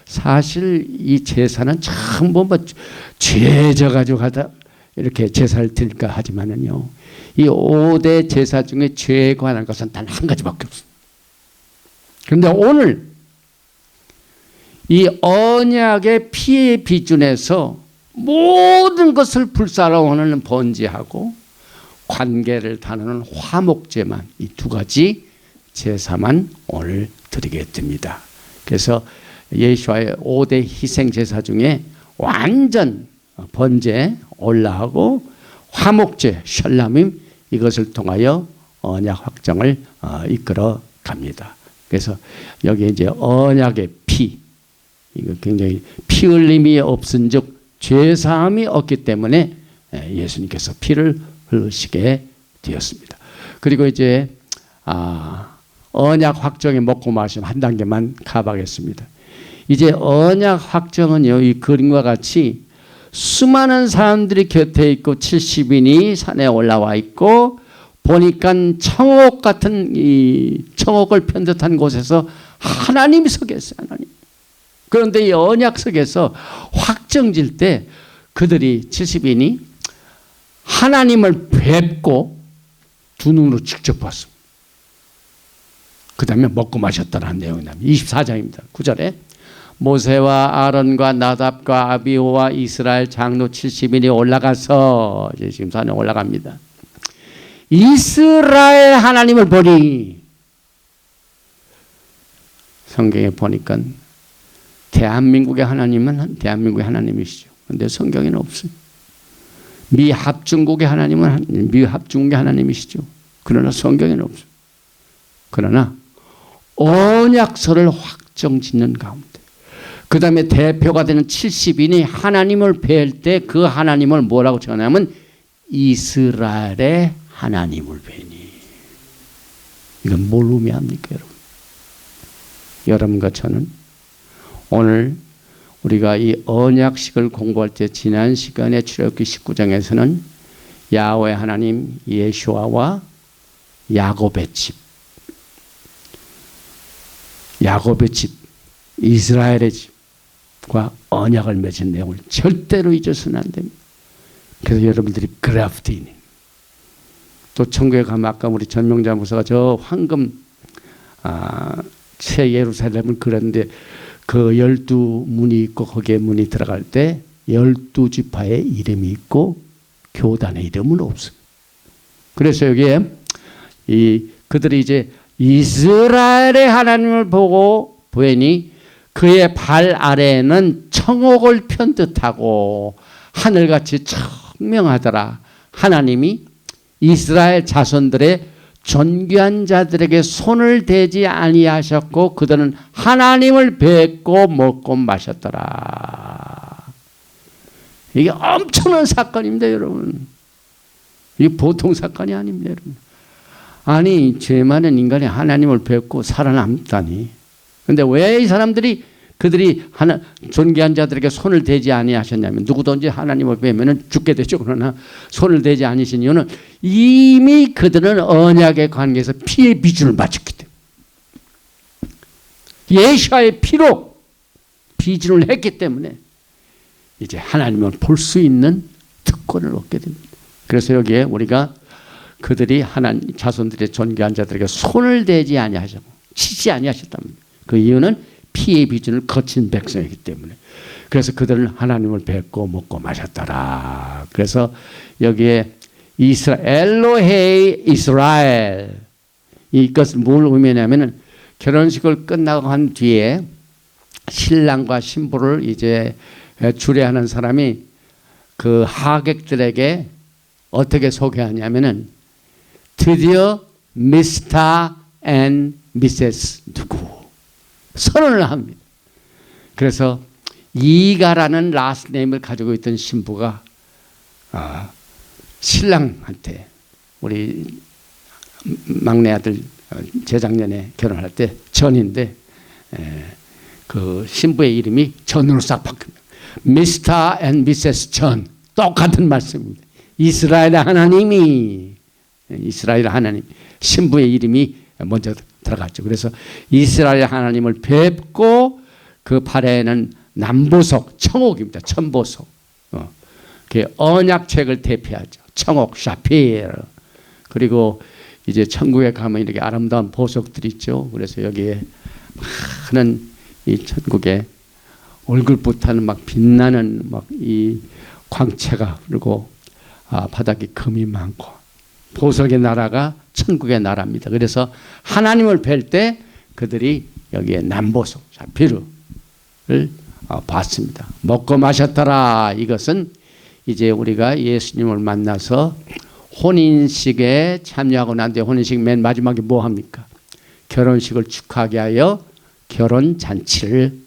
사실 이 제사는 전부 죄 져가지고 하다 이렇게 제사를 드릴까 하지만은요, 이 5대 제사 중에 죄에 관한 것은 단 한 가지밖에 없습니다. 그런데 오늘 이 언약의 피의 비준에서 모든 것을 불사르는 번제하고 관계를 다루는 화목제만, 이 두 가지 제사만 오늘 드리게 됩니다. 그래서 예수와의 5대 희생 제사 중에 완전 번제 올라하고 화목제 샬라밈, 이것을 통하여 언약 확정을 이끌어 갑니다. 그래서 여기 이제 언약의 피, 이거 굉장히 피 흘림이 없은즉 죄 사함이 없기 때문에 예수님께서 피를 흘리시게 되었습니다. 그리고 이제 언약 확정의 먹고 마심 한 단계만 가봐겠습니다. 이제 언약 확정은요, 이 그림과 같이 수많은 사람들이 곁에 있고 70인이 산에 올라와 있고 보니까 청옥 같은 이 청옥을 편듯한 곳에서 하나님이 서 계세요. 하나님. 그런데 이 언약석에서 확정질 때 그들이 70인이 하나님을 뵙고 두 눈으로 직접 봤습니다. 그 다음에 먹고 마셨다는 내용이 나옵니다. 24장입니다. 9절에 모세와 아론과 나답과 아비후와 이스라엘 장로 70인이 올라가서 이제 지금 산에 올라갑니다. 이스라엘 하나님을 보니 성경에 보니까 대한민국의 하나님은 대한민국의 하나님이시죠. 그런데 성경에는 없어요. 미합중국의 하나님은 미합중국의 하나님이시죠. 그러나 성경에는 없어요. 그러나 언약서를 확정짓는 가운데 그 다음에 대표가 되는 70인이 하나님을 뵐 때 그 하나님을 뭐라고 전하냐면 이스라엘의 하나님을 뵈니. 이건 뭘 의미합니까, 여러분? 여러분과 저는 오늘 우리가 이 언약식을 공부할 때 지난 시간에 출애굽기 19장에서는 야훼 하나님 예수아와 야곱의 집, 야곱의 집, 이스라엘의 집과 언약을 맺은 내용을 절대로 잊어서는 안 됩니다. 그래서 여러분들이 그라프트인, 또 천국에 가면 아까 우리 전명자 목사가 저 황금 새 예루살렘을 그렸는데 그 12문이 있고 거기에 문이 들어갈 때 12지파의 이름이 있고 교단의 이름은 없어요. 그래서 여기에 그들이 이제 이스라엘의 하나님을 보고 보니 그의 발 아래에는 청옥을 편듯하고 하늘같이 청명하더라. 하나님이 이스라엘 자손들의 존귀한 자들에게 손을 대지 아니하셨고 그들은 하나님을 뵙고 먹고 마셨더라. 이게 엄청난 사건입니다, 여러분. 이게 보통 사건이 아닙니다, 여러분. 아니, 죄 많은 인간이 하나님을 뵙고 살아남다니. 근데 왜 이 사람들이 그들이 존귀한 자들에게 손을 대지 아니하셨냐면 누구든지 하나님을 뵈면 죽게 되죠. 그러나 손을 대지 아니신 이유는 이미 그들은 언약의 관계에서 피의 비준을 맞췄기 때문에 예수와의 피로 비준을 했기 때문에 이제 하나님을 볼 수 있는 특권을 얻게 됩니다. 그래서 여기에 우리가 그들이 하나님 자손들의 존귀한 자들에게 손을 대지 아니하셨고 치지 아니하셨답니다. 그 이유는 피의 비준을 거친 백성이기 때문에. 그래서 그들은 하나님을 뵙고 먹고 마셨더라. 그래서 여기에 엘로헤이 이스라엘, 이것은 뭘 의미하냐면은 결혼식을 끝나고 한 뒤에 신랑과 신부를 이제 주례하는 사람이 그 하객들에게 어떻게 소개하냐면은 드디어 미스터 앤 미세스 누구 선언을 합니다. 그래서 이가라는 라스트 네임을 가지고 있던 신부가 신랑한테 우리 막내 아들 재작년에 결혼할 때 전인데 그 신부의 이름이 전으로 싹 바뀝니다. 미스터 앤 미세스 전, 똑같은 말씀입니다. 이스라엘 하나님 신부의 이름이 먼저 들어갔죠. 그래서 이스라엘 하나님을 뵙고 그 발에는 남보석, 청옥입니다. 천보석. 그 언약책을 대표하죠. 청옥, 샤필. 그리고 이제 천국에 가면 이렇게 아름다운 보석들이 있죠. 그래서 여기에 많은 이 천국에 얼굴부터는 막 빛나는 막 이 광채가, 그리고 바닥에 금이 많고 보석의 나라가 천국의 나라입니다. 그래서 하나님을 뵐 때 그들이 여기에 남보석, 샤피르를 봤습니다. 먹고 마셨더라. 이것은 이제 우리가 예수님을 만나서 혼인식에 참여하고 난 뒤에 혼인식 맨 마지막에 뭐 합니까? 결혼식을 축하하게 하여 결혼잔치를,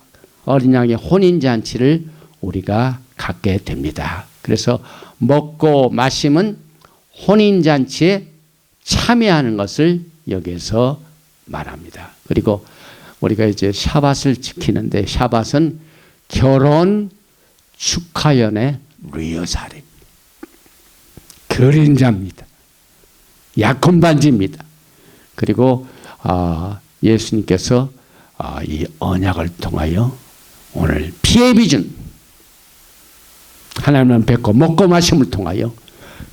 어린 양의 혼인잔치를 우리가 갖게 됩니다. 그래서 먹고 마심은 혼인잔치에 참여하는 것을 여기에서 말합니다. 그리고 우리가 이제 샤밧을 지키는데, 샤밧은 결혼 축하연의 리허설입니다. 그림자입니다. 약혼 반지입니다. 그리고 예수님께서 이 언약을 통하여 오늘 피의 비준, 하나님은 뵙고 먹고 마심을 통하여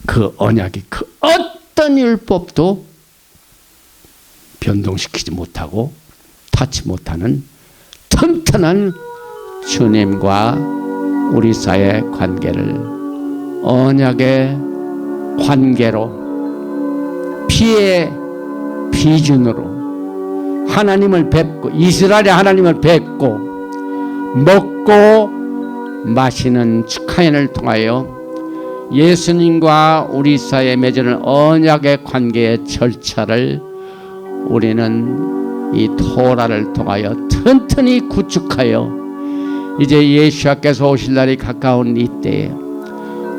그 언약이 그 어떤 율법도 변동시키지 못하고 닿지 못하는 튼튼한 주님과 우리 사이의 관계를 언약의 관계로, 피의 비준으로 하나님을 뵙고, 이스라엘의 하나님을 뵙고 먹고 마시는 축하연을 통하여 예수님과 우리 사이에 맺어는 언약의 관계의 절차를 우리는 이 토라를 통하여 튼튼히 구축하여 이제 예수께서 오실 날이 가까운 이때에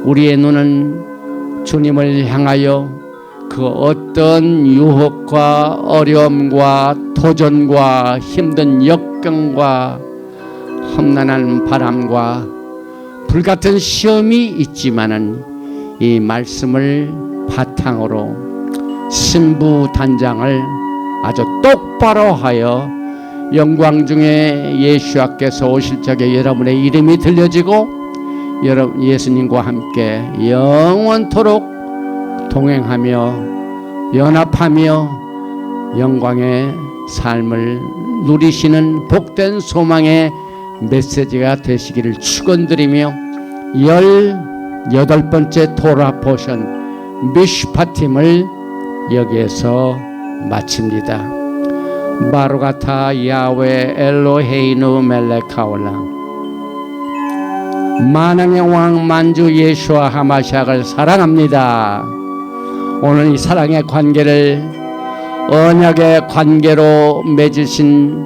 우리의 눈은 주님을 향하여 그 어떤 유혹과 어려움과 도전과 힘든 역경과 험난한 바람과 불같은 시험이 있지만은 이 말씀을 바탕으로 신부단장을 아주 똑바로 하여 영광 중에 예수께서 오실 적에 여러분의 이름이 들려지고 예수님과 함께 영원토록 동행하며 연합하며 영광의 삶을 누리시는 복된 소망의 메시지가 되시기를 축원드리며 18번째 토라 포션 미슈파팀을 여기에서 마칩니다. 바루가타 야훼 엘로헤이누 멜레카올라. 만왕의 왕 만주 예수와 하마시아를 사랑합니다. 오늘 이 사랑의 관계를 언약의 관계로 맺으신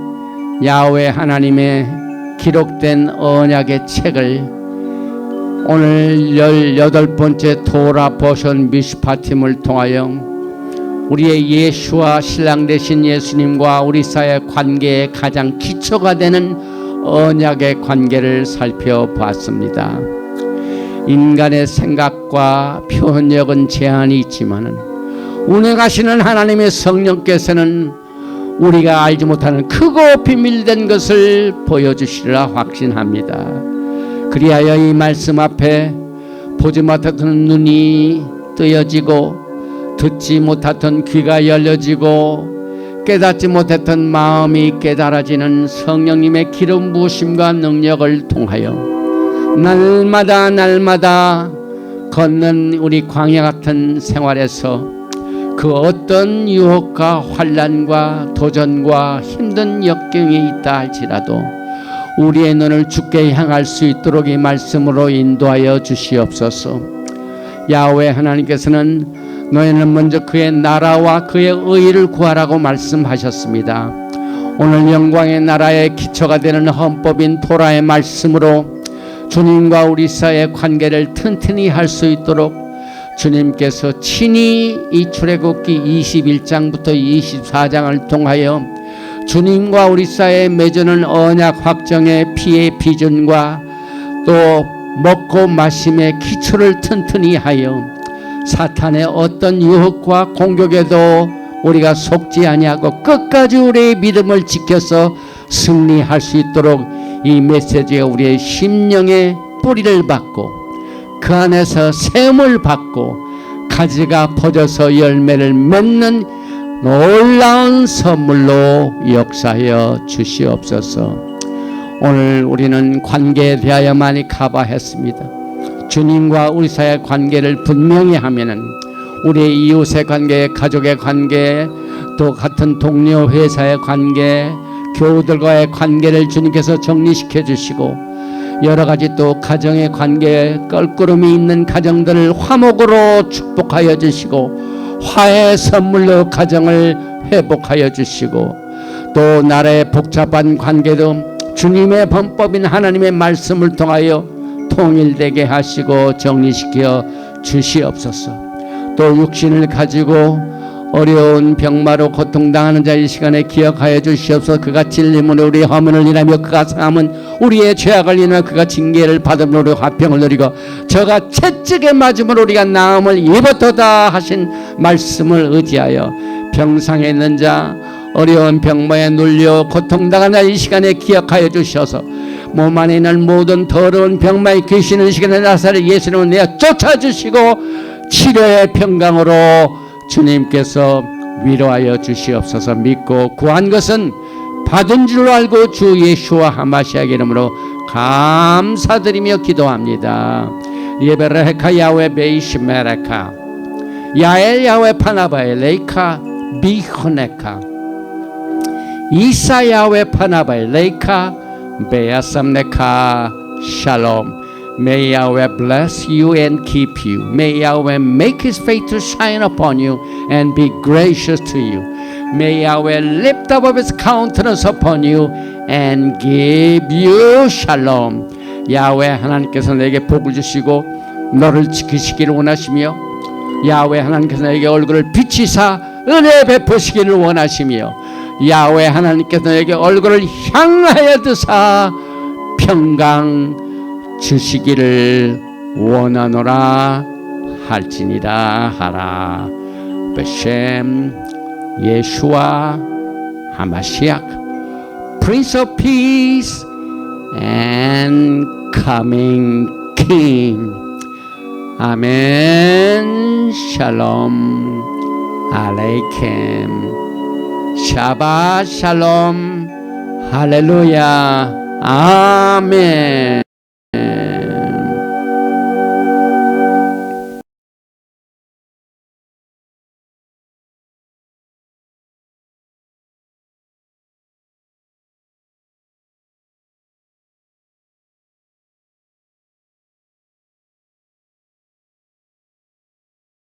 야훼 하나님의 기록된 언약의 책을 오늘 18번째 토라 포션 미슈파팀을 통하여 우리의 예수와 신랑 되신 예수님과 우리 사이의 관계의 가장 기초가 되는 언약의 관계를 살펴봤습니다. 인간의 생각과 표현력은 제한이 있지만은 운행하시는 하나님의 성령께서는 우리가 알지 못하는 크고 비밀된 것을 보여주시리라 확신합니다. 그리하여 이 말씀 앞에 보지 못했던 눈이 뜨여지고 듣지 못했던 귀가 열려지고 깨닫지 못했던 마음이 깨달아지는 성령님의 기름 부으심과 능력을 통하여 날마다 걷는 우리 광야 같은 생활에서 그 어떤 유혹과 환난과 도전과 힘든 역경이 있다 할지라도 우리의 눈을 주께 향할 수 있도록 이 말씀으로 인도하여 주시옵소서. 야훼 하나님께서는 너희는 먼저 그의 나라와 그의 의를 구하라고 말씀하셨습니다. 오늘 영광의 나라의 기초가 되는 헌법인 토라의 말씀으로 주님과 우리 사이의 관계를 튼튼히 할 수 있도록 주님께서 친히 이 출애굽기 21장부터 24장을 통하여 주님과 우리 사이에 맺어는 언약 확정의 피의 비준과 또 먹고 마심의 기초를 튼튼히 하여 사탄의 어떤 유혹과 공격에도 우리가 속지 아니하고 끝까지 우리의 믿음을 지켜서 승리할 수 있도록 이 메시지가 우리의 심령의 뿌리를 받고 그 안에서 샘을 받고 가지가 퍼져서 열매를 맺는 놀라운 선물로 역사하여 주시옵소서. 오늘 우리는 관계에 대하여 많이 가봐했습니다. 주님과 우리 사이의 관계를 분명히 하면은 우리의 이웃의 관계, 가족의 관계, 또 같은 동료 회사의 관계, 교우들과의 관계를 주님께서 정리시켜 주시고 여러 가지 또 가정의 관계, 껄끄름이 있는 가정들을 화목으로 축복하여 주시고 화해 선물로 가정을 회복하여 주시고 또 나라의 복잡한 관계도 주님의 범법인 하나님의 말씀을 통하여 통일되게 하시고 정리시켜 주시옵소서. 또 육신을 가지고 어려운 병마로 고통당하는 자의 시간에 기억하여 주시옵소서. 그가 찔림으로 우리의 허물을 인하며 그가 상함은 우리의 죄악을 인하여 그가 징계를 받음으로 화평을 누리고 저가 채찍에 맞음으로 우리가 나음을 입었도다 하신 말씀을 의지하여 병상에 있는 자, 어려운 병마에 눌려 고통당하는 자의 시간에 기억하여 주셔서 몸 안에 있는 모든 더러운 병마의 귀신을 시간에 나사렛 예수님을 내어 쫓아주시고 치료의 평강으로 주님께서 위로하여 주시옵소서. 믿고 구한 것은 받은 줄로 알고 주 예수와 하마시아 이름으로 감사드리며 기도합니다. 예베레카 야외 베이시메레카 야엘 야외 파나바에 레이카 비호네카 이사 야외 파나바에 레이카 베야삼네카 샬롬. May Yahweh bless you and keep you. May Yahweh make His face to shine upon you and be gracious to you. May Yahweh lift up His countenance upon you and give you shalom. 야훼 하나님께서 내게 복을 주시고 너를 지키시기를 원하시며 야훼 하나님께서 내게 얼굴을 비치사 은혜 베푸시기를 원하시며 야훼 하나님께서 내게 얼굴을 향하여 드사 평강 주시기를 원하노라 할지니라 하라. 베셈 예수와 하마시악 Prince of Peace and Coming King. 아멘. 샬롬 알레이켐. 샤바 샬롬. 할렐루야. 아멘.